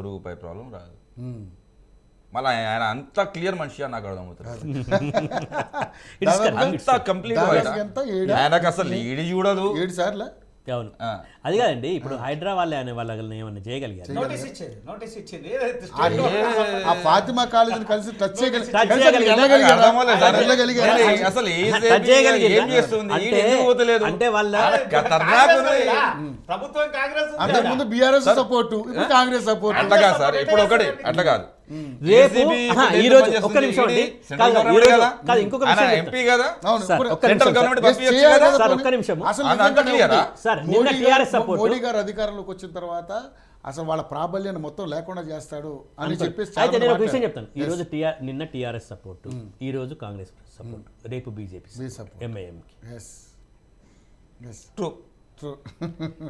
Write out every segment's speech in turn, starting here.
రూపాయి ప్రాబ్లం రాదు. మళ్ళీ ఆయన అంత క్లియర్ మనిషి నాకు అర్థమవుతుంది. అంత కంప్లీట్ ఆయనకు అసలు ఈడి చూడదు. 7 సార్లు అవును. అది కాదండి, ఇప్పుడు హైదరాబాద్ అనే వాళ్ళని ఏమన్నా చేయగలిగారు? ఆ ఫాతిమా కాలేజీని కలిసి టచ్ అంటే వాళ్ళ ప్రభుత్వం కాంగ్రెస్ అంతకుముందు బీఆర్ఎస్ సపోర్ట్, ఇప్పుడు కాంగ్రెస్ సపోర్ట్. అట్లా కాదు సార్, ఇప్పుడు ఒకటి అట్లా కాదు. రేపు ఈ రోజు ఒక్క నిమిషం అండి, ఇంకొక విషయం ఎంపీ కదా, మోడీ గారు అధికారంలోకి వచ్చిన తర్వాత అసలు వాళ్ళ ప్రాబల్యాన్ని మొత్తం లేకుండా చేస్తాడు అని చెప్పేసి అయితే నేను ఒక విషయం చెప్తాను. ఈ రోజు నిన్న టీఆర్ఎస్ సపోర్ట్, ఈ రోజు కాంగ్రెస్ సపోర్ట్, రేపు బీజేపీ ఎంఐఎం.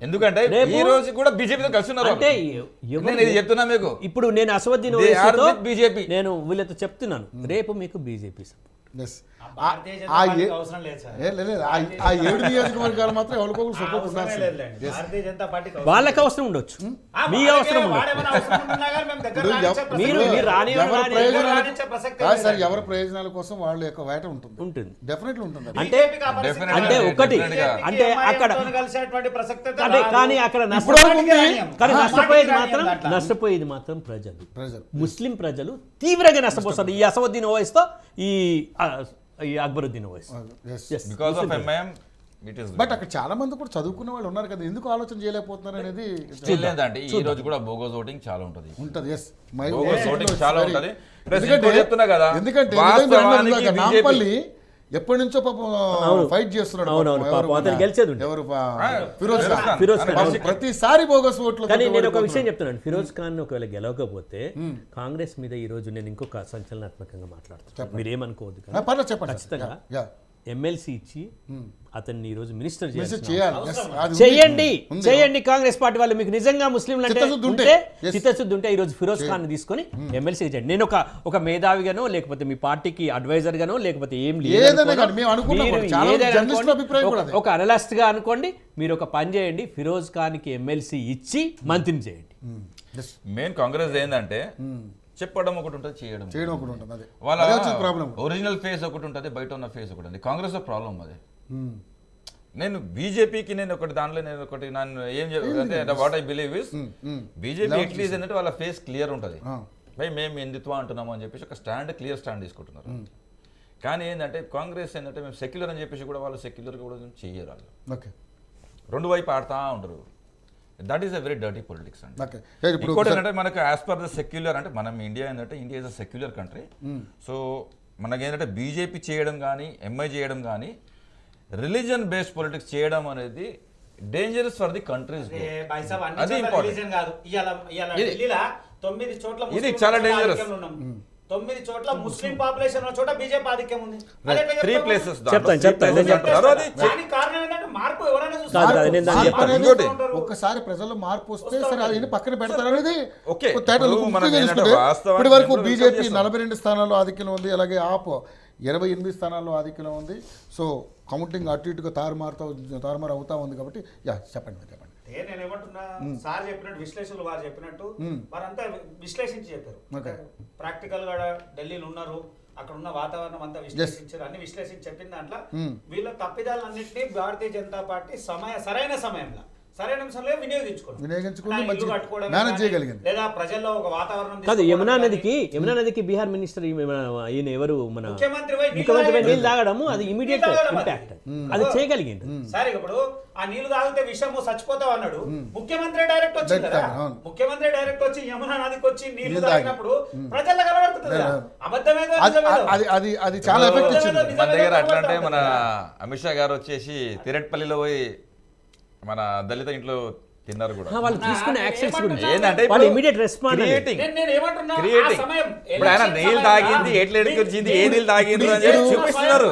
ఎందుకంటే ఈ రోజు కూడా బీజేపీతో కలిసి ఉన్నారు. అంటే చెప్తున్నా మీకు, ఇప్పుడు నేను అసదుద్దీన్ బీజేపీ నేను వీళ్ళతో చెప్తున్నాను, రేపు మీకు బీజేపీ సపోర్ట్. ఆ 7 నియోజకవర్గాలు మాత్రం ఎవరికొకరు సపోర్ట్ ఉండాలి. వాళ్ళకి అవసరం ఉండొచ్చు, మీ అవసరం సార్. ఎవరి ప్రయోజనాల కోసం వాళ్ళ యొక్క వేట ఉంటుంది, డెఫినెట్లీ ఉంటుంది. అంటే ఒకటి అంటే అక్కడ కానీ అక్కడ నష్టపోయేది మాత్రం ప్రజలు, ముస్లిం ప్రజలు తీవ్రంగా నష్టపోతారు ఈ అసదుద్దీన్ ఓవైసీతో, ఈ అక్బరుద్దీన్ ఓవైసీ. బట్ అక్కడ చాలా మంది కూడా చదువుకున్న వాళ్ళు ఉన్నారు కదా, ఎందుకు ఆలోచన చేయలేకపోతున్నారు అనేది లేదంటే ఈ రోజు కూడా బోగస్ ఓటింగ్ చాలా ఉంటుంది. ఎందుకంటే నాంపల్లి ఎప్పటి నుంచో పాపం ఫైట్ చేస్తున్నాడు, ఎవరు ఫిరోజ్ ఖాన్. ప్రతిసారి బోగస్ ఓట్లు. కానీ నేను ఒక విషయం చెప్తున్నాను, ఫిరోజ్ ఖాన్ ఒకవేళ గెలవకపోతే కాంగ్రెస్ మీద ఈ రోజు నేను ఇంకొక సంచలనాత్మకంగా మాట్లాడుతున్నాను, మీరేమనుకోవద్దు. ఖచ్చితంగా ఎమ్మెల్సీ ఇచ్చి అతన్ని ఈ రోజు మినిస్టర్ చేయండి. కాంగ్రెస్ పార్టీ వాళ్ళు మీకు నిజంగా ముస్లింలు అంటే చిత్తశుద్ధి ఉంటే ఈ రోజు ఫిరోజ్ ఖాన్ తీసుకొని ఎమ్మెల్సీ చేయండి. నేను ఒక మేధావిగానో లేకపోతే మీ పార్టీకి అడ్వైజర్ గానో లేకపోతే ఏం లేదు, ఒక అనలిస్ట్ గా అనుకోండి, మీరు ఒక పని చేయండి, ఫిరోజ్ ఖాన్ కి ఎమ్మెల్సీ ఇచ్చి మంత్రిని చేయండి. మెయిన్ కాంగ్రెస్ ఏంటంటే చెప్పడం ఒకటి ఉంటుంది, చేయడం ఒకటి ఉంటుంది. వాళ్ళ ఒరిజినల్ ఫేస్ ఒకటి ఉంటుంది, బయట ఉన్న ఫేస్ ఒకటి ఉంది. కాంగ్రెస్ ప్రాబ్లం అది. నేను బీజేపీకి నేను ఏం అంటే what I believe is BJP at least ఏంటంటే వాళ్ళ ఫేస్ క్లియర్ ఉంటుంది. భయ్ మేము హిందుత్వ అంటున్నాము అని చెప్పేసి ఒక క్లియర్ స్టాండ్ తీసుకుంటున్నారు. కానీ ఏంటంటే కాంగ్రెస్ ఏంటంటే మేము సెక్యులర్ అని చెప్పేసి కూడా వాళ్ళు సెక్యులర్ కూడా చెయ్యరు. వాళ్ళు రెండు వైపు ఆడుతూ ఉంటారు. That is a very dirty politics అండి. ఇంకోటి ఏంటంటే మనకు యాజ్ పర్ ద సెక్యులర్ అంటే మనం ఇండియా ఏంటంటే India is a secular country. So మనకేంటంటే బీజేపీ చేయడం కానీ ఎంఐ చేయడం కానీ రిలీజియన్ బేస్డ్ పొలిటిక్స్ చేయడం అనేది డేంజరస్ ఫర్ ది కంట్రీస్. అది ఇది చాలా డేంజరస్. 9 చోట్ల ముస్లిం పాపులేషన్ ఉన్న చోట బీజేపీ ఆధిక్యం ఉంది. 3 ప్లేసెస్ ఒక్కసారి ప్రజల్లో మార్పు వస్తే సరే అది పక్కన పెడతారనేది ఇప్పటి వరకు బీజేపీ 42 స్థానాల్లో ఆధిక్యం ఉంది, అలాగే ఆప్ 28 స్థానాల్లో ఆధిక్యం ఉంది. సో కౌంటింగ్ అటు ఇటుగా తారుమారు అవుతా ఉంది. కాబట్టి చెప్పండి. నేనేమంటున్నా, సార్ చెప్పినట్టు విశ్లేషకులు వారు చెప్పినట్టు వారంతా విశ్లేషించి చెప్పారు. ప్రాక్టికల్ గా ఢిల్లీలో ఉన్నారు, అక్కడ ఉన్న వాతావరణం అంతా విశ్లేషించారు. అన్ని విశ్లేషించి చెప్పిన దాంట్లో వీళ్ళ తప్పిదాలన్నింటినీ భారతీయ జనతా పార్టీ సరైన సమయంలో లేదా ప్రజల్లో ఒక వాతావరణం కాదు. యమునా నదికి బీహార్ మినిస్టర్ ఈయన ఎవరు మన ముఖ్యమంత్రి నీళ్ళు తాగడము అది ఇమీడియట్ ఇంపాక్ట్, అది చేయగలిగింది. సరే ఇప్పుడు ఆ నీళ్లు తాగితే విషము చచ్చిపోతావు అన్నాడు ముఖ్యమంత్రి. డైరెక్ట్ వచ్చింది కదా, ముఖ్యమంత్రి డైరెక్ట్ వచ్చి యమునా నదికి వచ్చి నీళ్లు తాగినప్పుడు ప్రజల్లో కలబడుతుంది. అబద్ధమేదో అది చాలా ఎఫెక్ట్ ఇచ్చింది మన దగ్గర. అట్లా అంటే మన అమిత్ షా గారు వచ్చేసి తిరెట్పల్లిలో పోయి మన దళిత ఇంట్లో తిన్నారు కూడా. వాళ్ళు తీసుకునే యాక్షన్స్ గురించి ఏంటంటే ఇమిడియట్ రెస్పాన్స్ ఇప్పుడు ఆయన నీళ్ళు తాగింది, ఎట్లా ఎడుకొచ్చింది, ఏ నీళ్ళు తాగింది అని చెప్పి చూపిస్తున్నారు.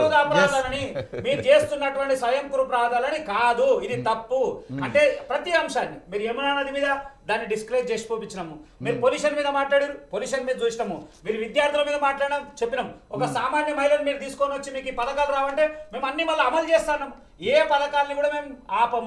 మీరు చేస్తున్నటువంటి స్వయంకృ ప్రాధాలని కాదు, ఇది తప్పు అంటే ప్రతి అంశాన్ని మీరు యమునా నది మీద దాన్ని డిస్కరేజ్ చేసి చూపించినాము. మీరు పొల్యూషన్ మీద మాట్లాడారు, పొల్యూషన్ మీద చూసినాము. మీరు విద్యార్థుల మీద మాట్లాడడం చెప్పినాం. ఒక సామాన్య మహిళను మీరు తీసుకొని వచ్చి మీకు ఈ పథకాలు రావంటే మేము అన్ని మళ్ళీ అమలు చేస్తాము. ఏ పథకాలని కూడా మేము ఆపము.